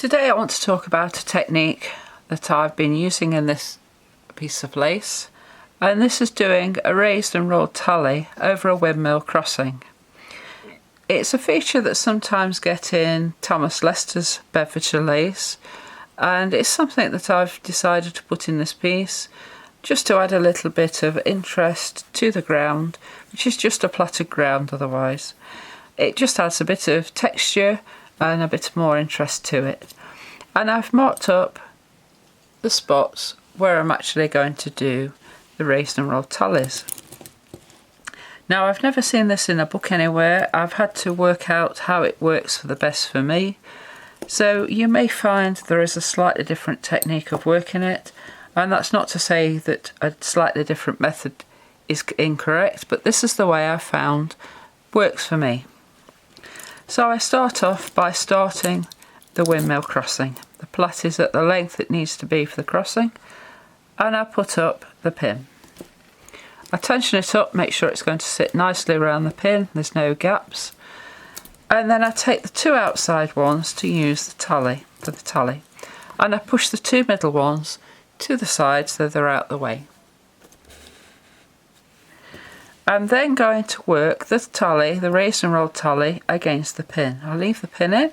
Today I want to talk about a technique that I've been using in this piece of lace, and this is doing a raised and rolled tally over a windmill crossing. It's a feature that sometimes gets in Thomas Leicester's Bedfordshire lace, and it's something that I've decided to put in this piece just to add a little bit of interest to the ground, which is just a plaited ground otherwise. It just adds a bit of texture and a bit more interest to it. And I've marked up the spots where I'm actually going to do the raised and rolled tallies. Now, I've never seen this in a book anywhere. I've had to work out how it works for the best for me. So you may find there is a slightly different technique of working it, and that's not to say that a slightly different method is incorrect, but this is the way I found works for me. So I start off by starting the windmill crossing. The plait is at the length it needs to be for the crossing, and I put up the pin. I tension it up, make sure it's going to sit nicely around the pin, there's no gaps, and then I take the two outside ones to use the tally, for the tally, and I push the two middle ones to the side so they're out the way. I'm then going to work the tally, the raised and rolled tally, against the pin. I'll leave the pin in,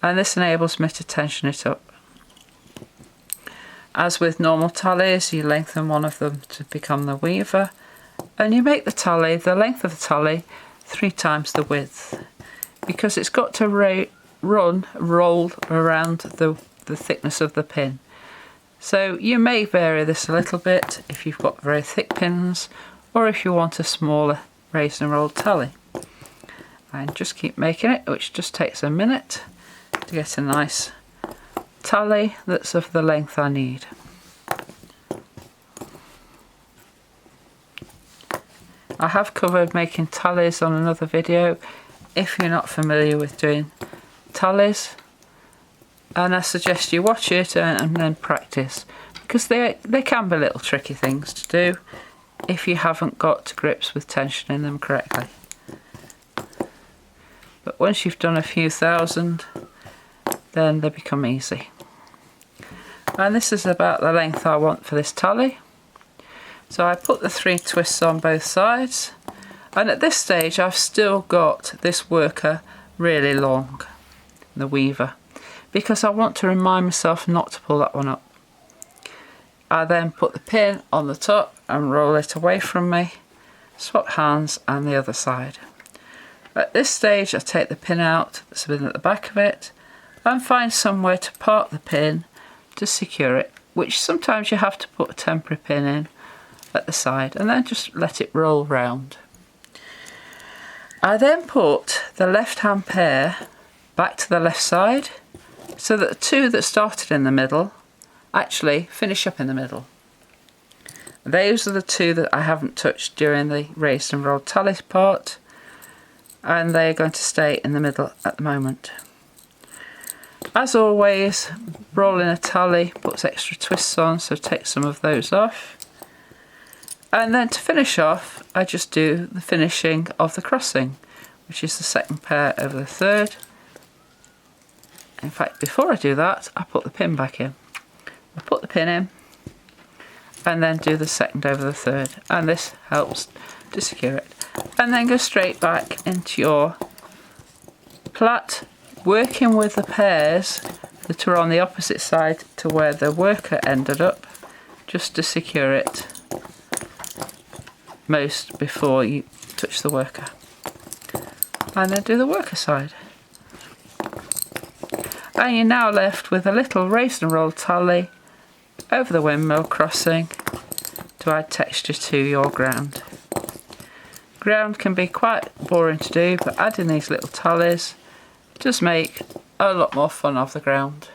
and this enables me to tension it up. As with normal tallies, you lengthen one of them to become the weaver, and you make the tally, the length of the tally, 3 times the width, because it's got to roll around the thickness of the pin. So you may vary this a little bit if you've got very thick pins, or if you want a smaller raised and rolled tally. And just keep making it, which just takes a minute to get a nice tally that's of the length I need. I have covered making tallies on another video if you're not familiar with doing tallies, and I suggest you watch it and then practice, because they can be little tricky things to do if you haven't got to grips with tensioning them correctly. But once you've done a few thousand, then they become easy. And this is about the length I want for this tally. So I put the 3 twists on both sides, and at this stage I've still got this worker really long, the weaver, because I want to remind myself not to pull that one up. I then put the pin on the top and roll it away from me, swap hands and the other side. At this stage I take the pin out that's been at the back of it and find somewhere to park the pin to secure it, which sometimes you have to put a temporary pin in at the side, and then just let it roll round. I then put the left hand pair back to the left side so that the 2 that started in the middle actually finish up in the middle. Those are the 2 that I haven't touched during the raised and rolled tally part, and they are going to stay in the middle at the moment. As always, rolling a tally puts extra twists on, so take some of those off. And then to finish off, I just do the finishing of the crossing, which is the second pair over the third. In fact, before I do that, I put the pin back in. I put the pin in and then do the second over the third, and this helps to secure it. And then go straight back into your plait, working with the pairs that are on the opposite side to where the worker ended up, just to secure it most before you touch the worker. And then do the worker side. And you're now left with a little raised and rolled tally over the windmill crossing to add texture to your ground. Ground can be quite boring to do, but adding these little tallies does make a lot more fun of the ground.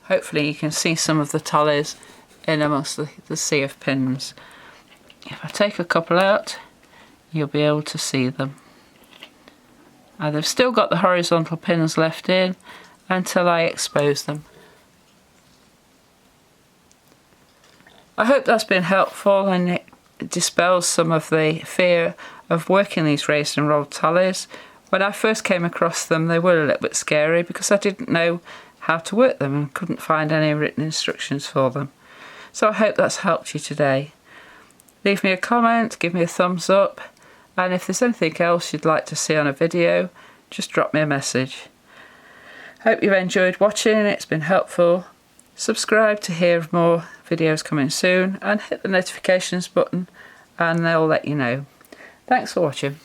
Hopefully you can see some of the tallies in amongst the sea of pins. If I take a couple out, you'll be able to see them. And they've still got the horizontal pins left in until I expose them. I hope that's been helpful, and it dispels some of the fear of working these raised and rolled tallies When I first came across them, they were a little bit scary because I didn't know how to work them and couldn't find any written instructions for them. So I hope that's helped you today. Leave me a comment, give me a thumbs up, and if there's anything else you'd like to see on a video, just drop me a message. Hope you've enjoyed watching, it's been helpful. Subscribe to hear of more videos coming soon, and hit the notifications button and they'll let you know. Thanks for watching.